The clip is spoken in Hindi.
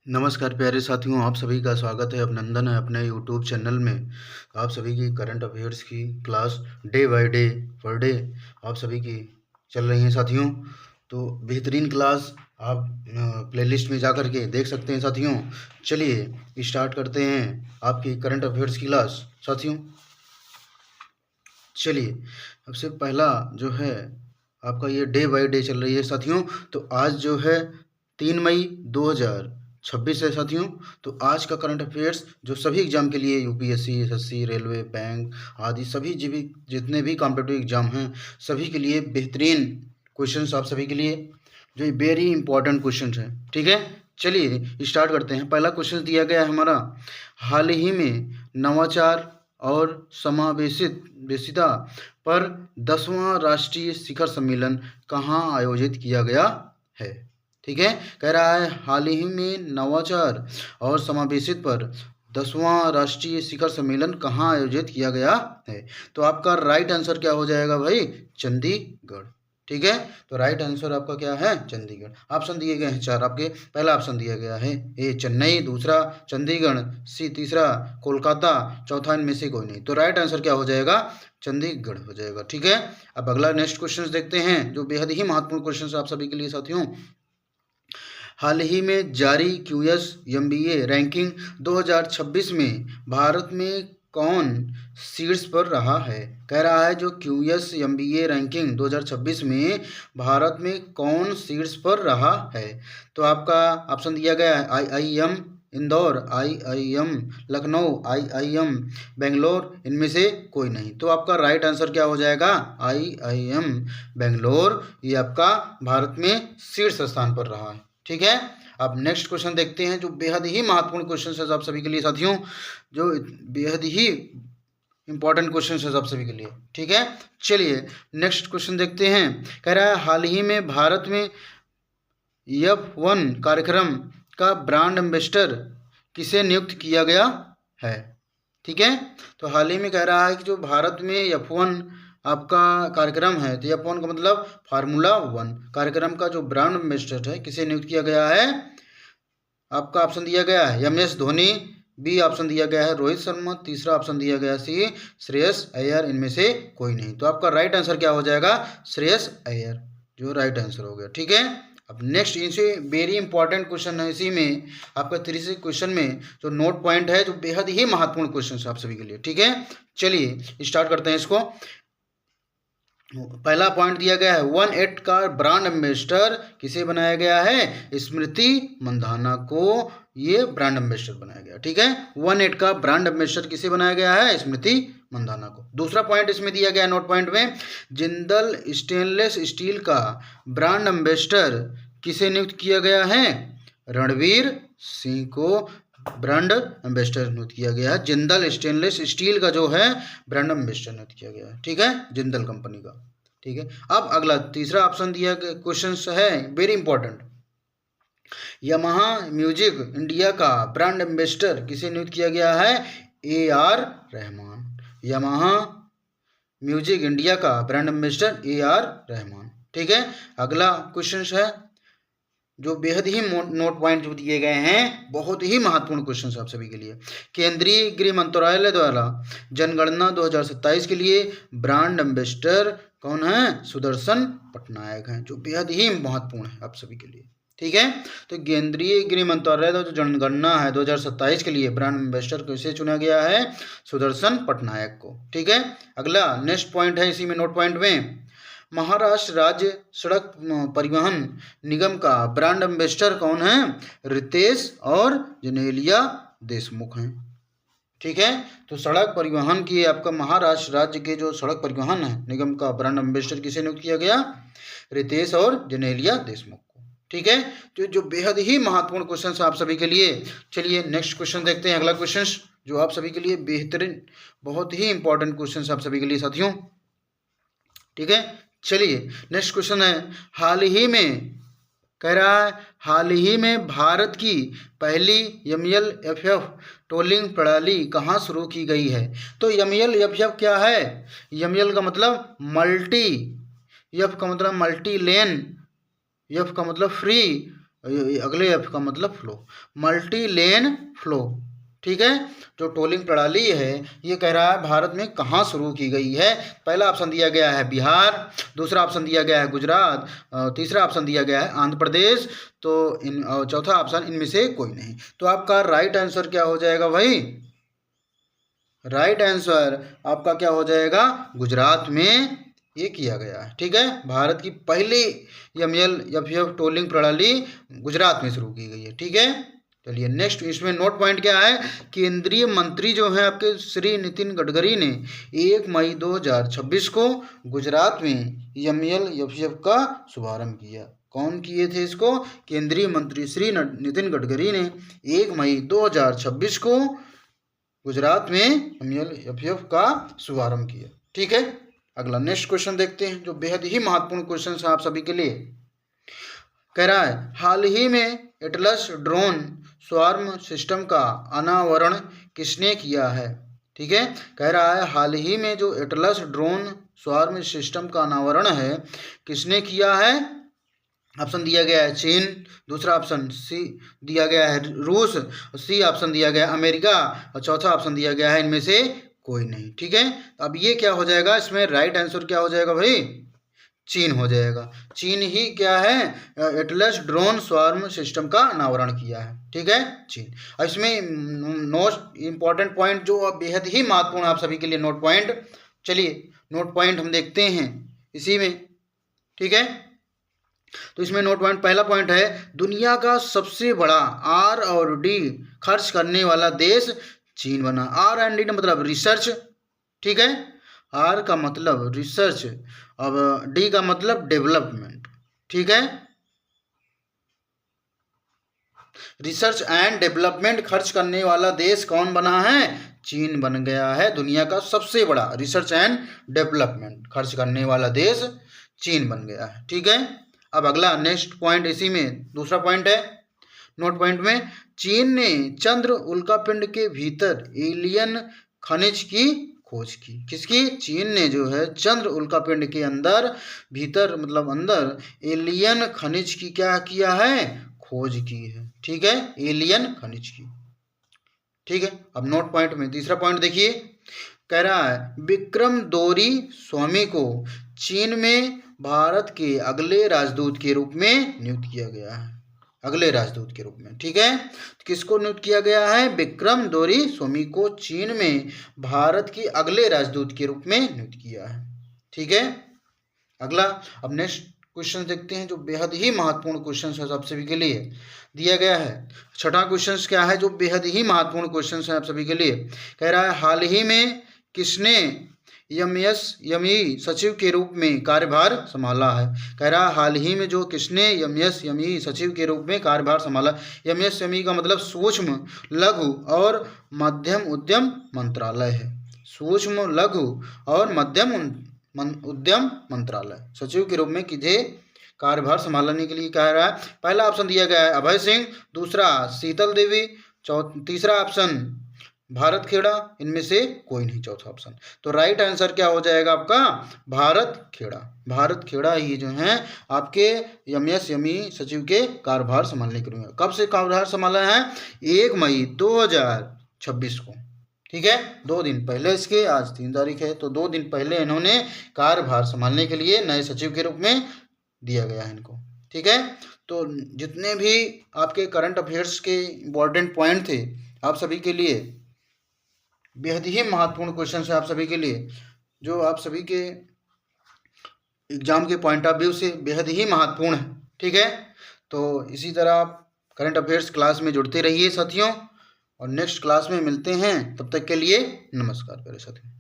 नमस्कार प्यारे साथियों, आप सभी का स्वागत है, अभिनंदन है अपने यूट्यूब चैनल में। आप सभी की करंट अफेयर्स की class day by day per day आप सभी की चल रही हैं साथियों। तो बेहतरीन क्लास आप प्लेलिस्ट में जा कर के देख सकते हैं साथियों। चलिए स्टार्ट करते हैं आपकी करंट अफेयर्स की क्लास साथियों। चलिए सबसे पहला जो है आपका ये डे बाय डे चल रही है साथियों। तो आज जो है 3 मई 2026 है साथियों। तो आज का करंट अफेयर्स जो सभी एग्जाम के लिए यूपीएससी, एसएससी, रेलवे, बैंक आदि सभी जितने भी कॉम्पिटिटिव एग्जाम हैं सभी के लिए बेहतरीन क्वेश्चंस आप सभी के लिए जो वेरी इंपॉर्टेंट क्वेश्चंस हैं। ठीक है, चलिए स्टार्ट करते हैं। पहला क्वेश्चन दिया गया है हमारा, हाल ही में नवाचार और समावेशिता पर 10वां राष्ट्रीय शिखर सम्मेलन कहाँ आयोजित किया गया है। ठीक है, कह रहा है हाल ही में नवाचार और समावेशित पर 10वां राष्ट्रीय शिखर सम्मेलन कहाँ आयोजित किया गया है। तो आपका राइट आंसर क्या हो जाएगा भाई, चंडीगढ़। ठीक है, तो राइट आंसर आपका क्या है, चंडीगढ़। ऑप्शन दिए गए हैं चार आपके। पहला ऑप्शन दिया गया है ए चेन्नई, दूसरा चंडीगढ़, सी तीसरा कोलकाता, चौथा इनमें से कोई नहीं। तो राइट आंसर क्या हो जाएगा, चंडीगढ़ हो जाएगा। ठीक है, अब अगला नेक्स्ट क्वेश्चन देखते हैं जो बेहद ही महत्वपूर्ण क्वेश्चन आप सभी के लिए साथियों। हाल ही में जारी क्यूएस एमबीए रैंकिंग 2026 में भारत में कौन शीर्ष पर रहा है। कह रहा है जो क्यूएस एमबीए रैंकिंग 2026 में भारत में कौन शीर्ष पर रहा है। तो आपका ऑप्शन दिया गया है IIM Indore, IIM Lucknow, IIM Bangalore, इनमें से कोई नहीं। तो आपका राइट आंसर क्या हो जाएगा, आईआईएम बेंगलोर। ये आपका भारत में शीर्ष स्थान पर रहा है। ठीक है, अब नेक्स्ट क्वेश्चन देखते हैं जो बेहद ही महत्वपूर्ण क्वेश्चन है आप सभी के लिए साथियों, जो बेहद ही इंपॉर्टेंट क्वेश्चन है आप सभी के लिए। ठीक है, चलिए नेक्स्ट क्वेश्चन देखते हैं। कह रहा है हाल ही में भारत में F1 कार्यक्रम का ब्रांड एम्बेसडर किसे नियुक्त किया गया है। ठीक है, तो हाल ही में कह रहा है कि जो भारत में F1 आपका कार्यक्रम है, तो F1 का मतलब फार्मूला 1 कार्यक्रम का जो ब्रांड एम्बेसडर है किसे नियुक्त किया गया है। आपका ऑप्शन दिया गया है एमएस धोनी, बी ऑप्शन दिया गया है रोहित शर्मा, तीसरा ऑप्शन दिया गया सी श्रेयस अय्यर, इनमें से कोई नहीं। तो आपका राइट आंसर क्या हो जाएगा, श्रेयस अय्यर, जो राइट आंसर हो गया। ठीक है, अब नेक्स्ट इनसे वेरी इंपॉर्टेंट क्वेश्चन है, इसी में आपका 30 क्वेश्चन में जो नोट पॉइंट है जो बेहद ही महत्वपूर्ण क्वेश्चन है आप सभी के लिए। ठीक है, चलिए स्टार्ट करते हैं इसको। पहला पॉइंट दिया गया है 1-8 का ब्रांड एम्बेसडर किसे बनाया गया है, स्मृति मंधाना को ये ब्रांड एम्बेसडर बनाया गया। ठीक है, 1-8 का ब्रांड एम्बेसडर किसे बनाया गया है, स्मृति मंधाना को। दूसरा पॉइंट इसमें दिया गया नोट पॉइंट में, जिंदल स्टेनलेस स्टील का ब्रांड एम्बेसडर किसे नियुक्त किया गया है, रणवीर सिंह को ब्रांड एम्बेसडर नियुक्त किया गया है। जिंदल स्टेनलेस स्टील का जो है ब्रांड एम्बेसडर नियुक्त किया गया है। ठीक है, जिंदल कंपनी का। ठीक है, अब अगला तीसरा ऑप्शन दिया गया क्वेश्चन है very important, Yamaha music India का ब्रांड एम्बेसडर किसे नियुक्त किया गया है, AR Rahman. Yamaha music India का ब्रांड एम्बेसडर AR रहमान। ठीक है, अगला क्वेश्चन है जो बेहद ही नोट पॉइंट जो दिए गए हैं, बहुत ही महत्वपूर्ण क्वेश्चन आप सभी के लिए। केंद्रीय गृह मंत्रालय द्वारा जनगणना 2027 के लिए ब्रांड एम्बेसडर कौन है, सुदर्शन पटनायक हैं, जो बेहद ही महत्वपूर्ण है आप सभी के लिए। ठीक है, तो केंद्रीय गृह मंत्रालय द्वारा जो जनगणना है 2027 के लिए ब्रांड एम्बेसडर कैसे चुना गया है, सुदर्शन पटनायक को। ठीक है, अगला नेक्स्ट पॉइंट है इसी में नोट पॉइंट में, महाराष्ट्र राज्य सड़क परिवहन निगम का ब्रांड एम्बेसडर कौन है, रितेश और जनेलिया देशमुख हैं। ठीक है, तो सड़क परिवहन की आपका महाराष्ट्र राज्य के जो सड़क परिवहन है निगम का ब्रांड एम्बेसडर किसे नियुक्त किया गया, रितेश और जनेलिया देशमुख को। ठीक है, तो जो बेहद ही महत्वपूर्ण क्वेश्चन आप सभी के लिए। चलिए नेक्स्ट क्वेश्चन देखते हैं, अगला क्वेश्चन जो आप सभी के लिए बेहतरीन बहुत ही इंपॉर्टेंट क्वेश्चन आप सभी के लिए साथियों। ठीक है, चलिए नेक्स्ट क्वेश्चन है, हाल ही में कह रहा है हाल ही में भारत की पहली MLFF टोलिंग प्रणाली कहाँ शुरू की गई है। तो MLFF क्या है, ML का मतलब मल्टी, F का मतलब मल्टी लेन, F का मतलब फ्री, अगले एफ का मतलब फ्लो, मल्टी लेन फ्लो, ठीक है। जो टोलिंग प्रणाली है ये कह रहा है भारत में कहाँ शुरू की गई है। पहला ऑप्शन दिया गया है बिहार, दूसरा ऑप्शन दिया गया है गुजरात, तीसरा ऑप्शन दिया गया है आंध्र प्रदेश, तो चौथा ऑप्शन इनमें से कोई नहीं। तो आपका राइट आंसर क्या हो जाएगा भाई, राइट आंसर आपका क्या हो जाएगा, गुजरात में ये किया गया है, ठीक है। भारत की पहली MLFF टोलिंग प्रणाली गुजरात में शुरू की गई है, ठीक है। चलिए नेक्स्ट, इसमें नोट पॉइंट क्या है, केंद्रीय मंत्री जो है आपके श्री नितिन गडकरी ने 1 मई 2026 को गुजरात में MLFF का शुभारंभ किया। कौन किए थे इसको, केंद्रीय मंत्री श्री नितिन गडकरी ने 1 मई 2026 को गुजरात में MLFF का शुभारंभ किया, ठीक है। अगला नेक्स्ट क्वेश्चन देखते हैं जो बेहद ही महत्वपूर्ण क्वेश्चन है आप सभी के लिए। कह रहा है हाल ही में एटलस ड्रोन स्वार्म सिस्टम का अनावरण किसने किया है, ठीक है। कह रहा है हाल ही में जो एटलस ड्रोन स्वार्म सिस्टम का अनावरण है किसने किया है। ऑप्शन दिया गया है चीन, दूसरा ऑप्शन सी दिया गया है रूस, सी ऑप्शन दिया गया है अमेरिका, और चौथा ऑप्शन दिया गया है इनमें से कोई नहीं, ठीक है। अब ये क्या हो जाएगा, इसमें राइट आंसर क्या हो जाएगा भाई, चीन हो जाएगा। चीन ही क्या है, एटलस ड्रोन स्वार्म सिस्टम का अनावरण किया है, ठीक है, चीन। और इसमें मोस्ट इम्पॉर्टेंट पॉइंट जो बेहद ही महत्वपूर्ण आप सभी के लिए नोट पॉइंट, चलिए नोट पॉइंट हम देखते हैं इसी में, ठीक है। तो इसमें नोट पॉइंट, पहला पॉइंट है दुनिया का सबसे बड़ा R&D खर्च करने वाला देश चीन बना। R&D का मतलब रिसर्च, ठीक है, R का मतलब रिसर्च, अब D का मतलब डेवलपमेंट, ठीक है। रिसर्च एंड डेवलपमेंट खर्च करने वाला देश कौन बना है, चीन बन गया है दुनिया का सबसे बड़ा रिसर्च एंड डेवलपमेंट खर्च करने वाला देश चीन बन गया है, ठीक है। अब अगला नेक्स्ट पॉइंट इसी में दूसरा पॉइंट है नोट पॉइंट में, चीन ने चंद्र उल्कापिंड के भीतर एलियन खनिज की खोज की। किसकी, चीन ने जो है चंद्र उल्कापिंड के अंदर भीतर मतलब अंदर एलियन खनिज की क्या किया है, खोज की है, ठीक है, एलियन खनिज की, ठीक है। अब नोट पॉइंट में तीसरा पॉइंट देखिए, कह रहा है विक्रम दोरी स्वामी को चीन में भारत के अगले राजदूत के रूप में नियुक्त किया गया है, अगले राजदूत के रूप में, ठीक है। तो किसको नियुक्त किया गया है, विक्रम दोरी स्वामी को चीन में भारत के अगले राजदूत के रूप में नियुक्त किया है, ठीक है। अगला अब नेक्स्ट क्वेश्चन देखते हैं जो बेहद ही महत्वपूर्ण क्वेश्चन है आप सभी के लिए दिया गया है। छठा क्वेश्चन क्या है जो बेहद ही महत्वपूर्ण क्वेश्चन है आप सभी के लिए, कह रहा है हाल ही में किसने MSME सचिव के रूप में कार्यभार संभाला है। कह रहा है हाल ही में जो किसने MSME सचिव के रूप में कार्यभार संभाला। MSME का मतलब सूक्ष्म लघु और मध्यम उद्यम मंत्रालय है, सूक्ष्म लघु और मध्यम उद्यम मंत्रालय सचिव के रूप में किसे कार्यभार संभालने के लिए कह रहा है। पहला ऑप्शन दिया गया है अभय सिंह, दूसरा शीतल देवी, तीसरा ऑप्शन भारत खेड़ा, इनमें से कोई नहीं चौथा ऑप्शन। तो राइट आंसर क्या हो जाएगा आपका, भारत खेड़ा। भारत खेड़ा ही जो हैं आपके MSME सचिव के कार्यभार संभालने के लिए। कब से कार्यभार संभाला है, 1 मई 2026 को, ठीक है, 2 दिन पहले इसके, आज 3 तारीख है, तो 2 दिन पहले इन्होंने कार्यभार संभालने के लिए नए सचिव के रूप में दिया गया है इनको, ठीक है। तो जितने भी आपके करंट अफेयर्स के इम्पोर्टेंट पॉइंट थे आप सभी के लिए बेहद ही महत्वपूर्ण क्वेश्चन है आप सभी के लिए, जो आप सभी के एग्जाम के पॉइंट ऑफ व्यू से बेहद ही महत्वपूर्ण है, ठीक है। तो इसी तरह आप करंट अफेयर्स क्लास में जुड़ते रहिए साथियों, और नेक्स्ट क्लास में मिलते हैं, तब तक के लिए नमस्कार प्यारे साथियों।